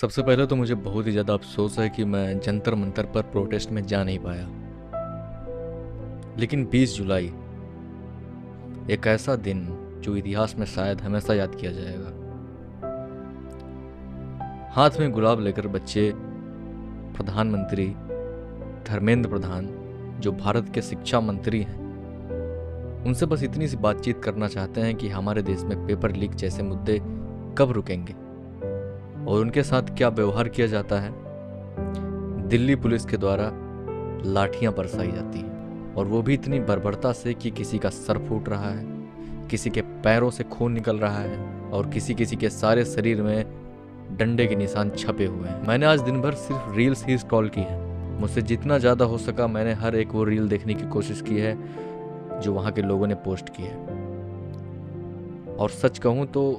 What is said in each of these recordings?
सबसे पहले तो मुझे बहुत ही ज़्यादा अफसोस है कि मैं जंतर मंतर पर प्रोटेस्ट में जा नहीं पाया। लेकिन 20 जुलाई एक ऐसा दिन जो इतिहास में शायद हमेशा याद किया जाएगा। हाथ में गुलाब लेकर बच्चे प्रधानमंत्री धर्मेंद्र प्रधान, जो भारत के शिक्षा मंत्री हैं, उनसे बस इतनी सी बातचीत करना चाहते हैं कि हमारे देश में पेपर लीक जैसे मुद्दे कब रुकेंगे और उनके साथ क्या व्यवहार किया जाता है। दिल्ली पुलिस के द्वारा लाठियां बरसाई जाती हैं और वो भी इतनी बर्बरता से कि किसी का सर फूट रहा है, किसी के पैरों से खून निकल रहा है और किसी किसी के सारे शरीर में डंडे के निशान छपे हुए हैं। मैंने आज दिन भर सिर्फ रील्स ही स्क्रॉल की है। मुझसे जितना ज़्यादा हो सका मैंने हर एक वो रील देखने की कोशिश की है जो वहाँ के लोगों ने पोस्ट की है। और सच कहूँ तो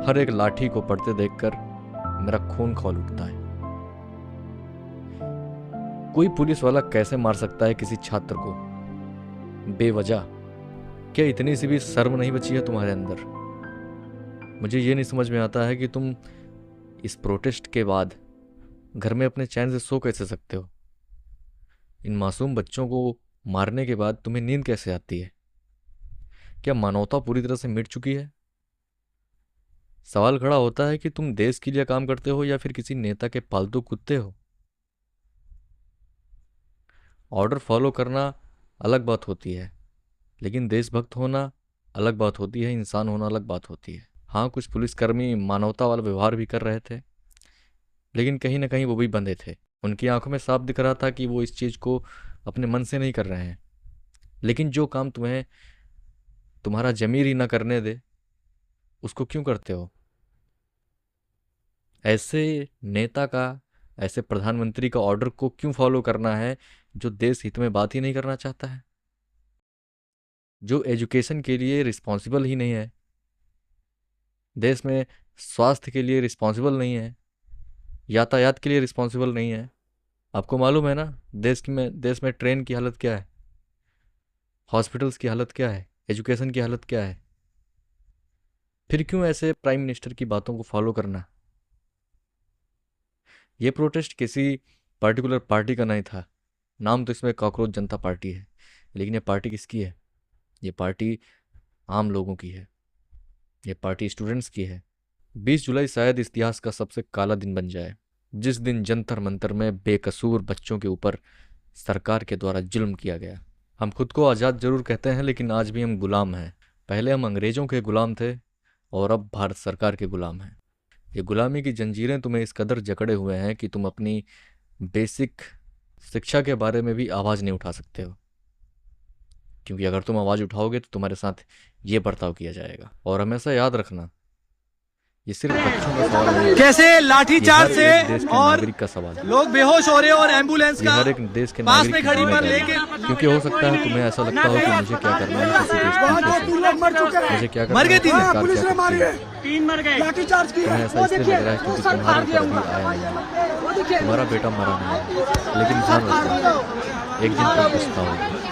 हर एक लाठी को पढ़ते देखकर मेरा खून खौल उठता है। कोई पुलिस वाला कैसे मार सकता है किसी छात्र को बेवजह? क्या इतनी सी भी शर्म नहीं बची है तुम्हारे अंदर? मुझे ये नहीं समझ में आता है कि तुम इस प्रोटेस्ट के बाद घर में अपने चैन से सो कैसे सकते हो। इन मासूम बच्चों को मारने के बाद तुम्हें नींद कैसे आती है? क्या मानवता पूरी तरह से मिट चुकी है? सवाल खड़ा होता है कि तुम देश के लिए काम करते हो या फिर किसी नेता के पालतू कुत्ते हो। ऑर्डर फॉलो करना अलग बात होती है, लेकिन देशभक्त होना अलग बात होती है, इंसान होना अलग बात होती है। हाँ, कुछ पुलिसकर्मी मानवता वाला व्यवहार भी कर रहे थे, लेकिन कहीं ना कहीं वो भी बंधे थे। उनकी आंखों में साफ दिख रहा था कि वो इस चीज़ को अपने मन से नहीं कर रहे हैं। लेकिन जो काम तुम्हें तुम्हारा जमीर ही ना करने दे, उसको क्यों करते हो? ऐसे नेता का, ऐसे प्रधानमंत्री का ऑर्डर को क्यों फॉलो करना है जो देश हित में बात ही नहीं करना चाहता है, जो एजुकेशन के लिए रिस्पॉन्सिबल ही नहीं है, देश में स्वास्थ्य के लिए रिस्पॉन्सिबल नहीं है, यातायात के लिए रिस्पॉन्सिबल नहीं है। आपको मालूम है ना देश में ट्रेन की हालत क्या है, हॉस्पिटल्स की हालत क्या है, एजुकेशन की हालत क्या है। फिर क्यों ऐसे प्राइम मिनिस्टर की बातों को फॉलो करना? ये प्रोटेस्ट किसी पर्टिकुलर पार्टी का नहीं था। नाम तो इसमें कॉकरोच जनता पार्टी है, लेकिन ये पार्टी किसकी है? ये पार्टी आम लोगों की है, ये पार्टी स्टूडेंट्स की है। 20 जुलाई शायद इतिहास का सबसे काला दिन बन जाए, जिस दिन जंतर मंतर में बेकसूर बच्चों के ऊपर सरकार के द्वारा जुल्म किया गया। हम खुद को आज़ाद जरूर कहते हैं, लेकिन आज भी हम गुलाम हैं। पहले हम अंग्रेज़ों के गुलाम थे और अब भारत सरकार के गुलाम हैं। ये गुलामी की जंजीरें तुम्हें इस कदर जकड़े हुए हैं कि तुम अपनी बेसिक शिक्षा के बारे में भी आवाज़ नहीं उठा सकते हो, क्योंकि अगर तुम आवाज़ उठाओगे तो तुम्हारे साथ ये बर्ताव किया जाएगा। और हमेशा याद रखना, ये सिर्फ बच्चों का सवाल नहीं है, कैसे लाठीचार्ज ये से हर एक देश के और नागरिक का सवाल है। लोग बेहोश हो रहे हैं और एम्बुलेंस ये का हर एक देश के पास नागरिक में की खड़ी पर जिम्मेदारी है। लेके क्योंकि हो सकता है तुम्हें ऐसा लगता हो कि मुझे क्या करना है किसी देश के लोग मर चुके हैं, मुझे क्या करना मर गए है, तीन, सरकार पुलिस क्या ने मारी करती है, है। 3 मर गए, लाठीचार्ज किया। तुम्हें ऐसा इसलिए लग रहा है क्योंकि तुम्हारा ऊपर अभी आया नहीं है, तुम्हारा बेटा मरा नहीं है। लेकिन ध्यान रखो, एक दिन तुम पछताओगे।